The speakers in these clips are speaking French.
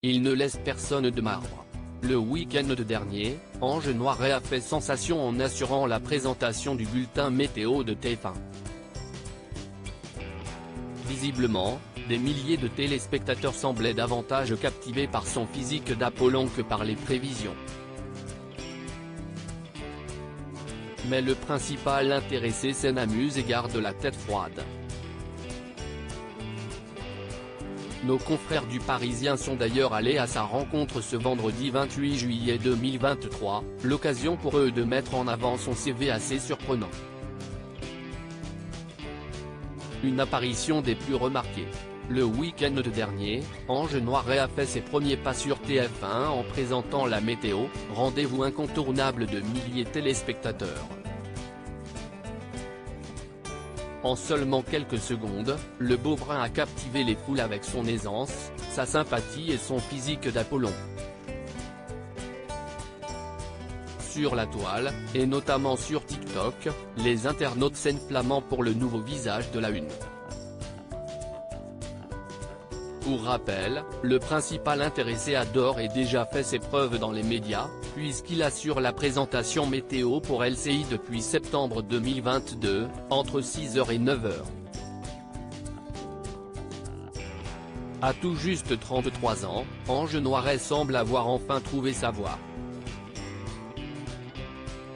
Il ne laisse personne de marbre. Le week-end dernier, Ange Noiret a fait sensation en assurant la présentation du bulletin météo de TF1. Visiblement, des milliers de téléspectateurs semblaient davantage captivés par son physique d'Apollon que par les prévisions. Mais le principal intéressé s'en amuse et garde la tête froide. Nos confrères du Parisien sont d'ailleurs allés à sa rencontre ce vendredi 28 juillet 2023, l'occasion pour eux de mettre en avant son CV assez surprenant. Une apparition des plus remarquées. Le week-end dernier, Ange Noiret a fait ses premiers pas sur TF1 en présentant la météo, rendez-vous incontournable de milliers de téléspectateurs. En seulement quelques secondes, le Beauvrin a captivé les foules avec son aisance, sa sympathie et son physique d'Apollon. Sur la toile, et notamment sur TikTok, les internautes s'enflamment pour le nouveau visage de la une. Pour rappel, le principal intéressé a d'ores et déjà fait ses preuves dans les médias, puisqu'il assure la présentation météo pour LCI depuis septembre 2022, entre 6h et 9h. À tout juste 33 ans, Ange Noiret semble avoir enfin trouvé sa voie.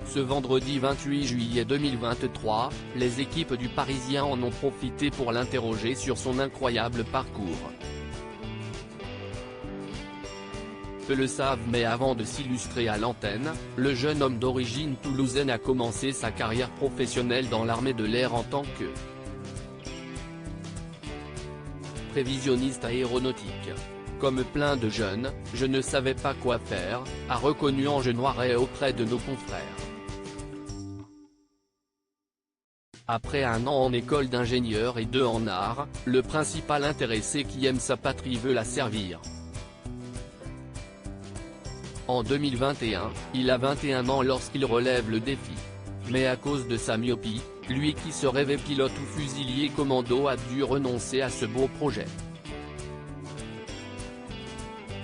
Ce vendredi 28 juillet 2023, les équipes du Parisien en ont profité pour l'interroger sur son incroyable parcours. Peu le savent mais avant de s'illustrer à l'antenne, le jeune homme d'origine toulousaine a commencé sa carrière professionnelle dans l'armée de l'air en tant que prévisionniste aéronautique. Comme plein de jeunes, je ne savais pas quoi faire, a reconnu Ange Noiret auprès de nos confrères. Après 1 an en école d'ingénieur et 2 en art, le principal intéressé qui aime sa patrie veut la servir. En 2021, il a 21 ans lorsqu'il relève le défi. Mais à cause de sa myopie, lui qui se rêvait pilote ou fusilier commando a dû renoncer à ce beau projet.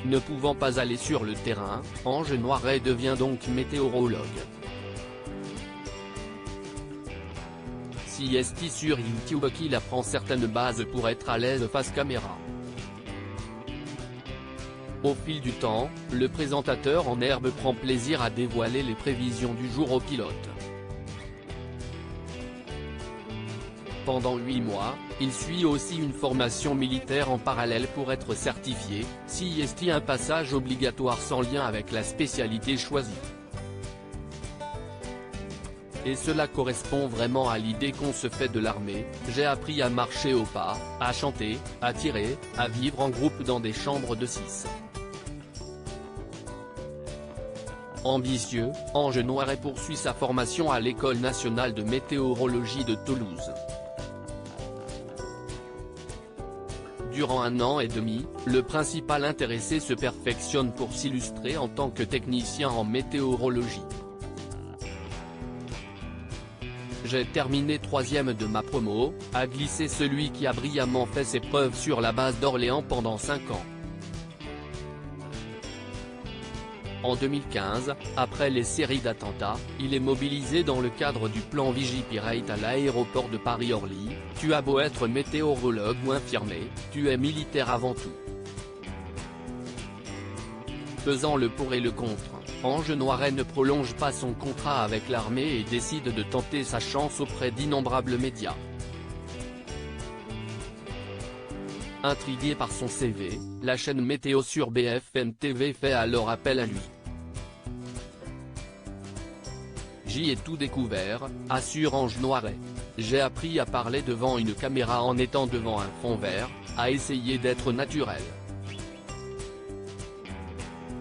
Ne pouvant pas aller sur le terrain, Ange Noiret devient donc météorologue. Si est sur YouTube qu'il apprend certaines bases pour être à l'aise face caméra. Au fil du temps, le présentateur en herbe prend plaisir à dévoiler les prévisions du jour aux pilotes. Pendant 8 mois, il suit aussi une formation militaire en parallèle pour être certifié, CIST, un passage obligatoire sans lien avec la spécialité choisie. Et cela correspond vraiment à l'idée qu'on se fait de l'armée. J'ai appris à marcher au pas, à chanter, à tirer, à vivre en groupe dans des chambres de 6. Ambitieux, Ange Noiret poursuit sa formation à l'École nationale de météorologie de Toulouse. Durant 1 an et demi, le principal intéressé se perfectionne pour s'illustrer en tant que technicien en météorologie. J'ai terminé 3e de ma promo, a glissé celui qui a brillamment fait ses preuves sur la base d'Orléans pendant 5 ans. En 2015, après les séries d'attentats, il est mobilisé dans le cadre du plan Vigipirate à l'aéroport de Paris-Orly. Tu as beau être météorologue ou infirmier, tu es militaire avant tout. Pesant le pour et le contre, Ange Noiret ne prolonge pas son contrat avec l'armée et décide de tenter sa chance auprès d'innombrables médias. Intrigué par son CV, la chaîne météo sur BFM TV fait alors appel à lui. J'y ai tout découvert, assure Ange Noiret. J'ai appris à parler devant une caméra en étant devant un fond vert, à essayer d'être naturel.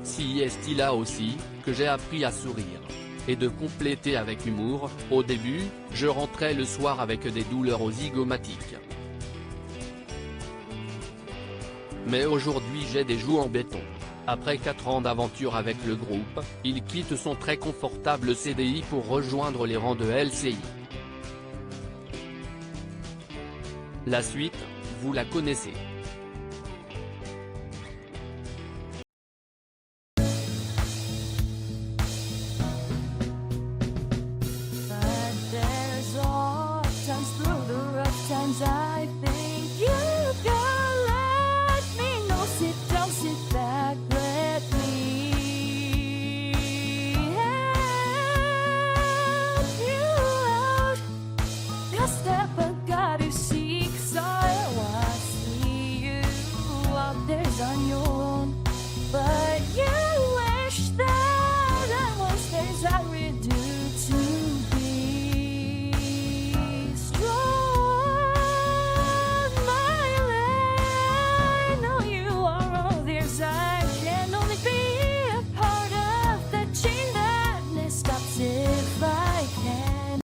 Si est-il là aussi, que j'ai appris à sourire. Et de compléter avec humour, au début, je rentrais le soir avec des douleurs aux zygomatiques. Mais aujourd'hui j'ai des joues en béton. Après 4 ans d'aventure avec le groupe, il quitte son très confortable CDI pour rejoindre les rangs de LCI. La suite, vous la connaissez.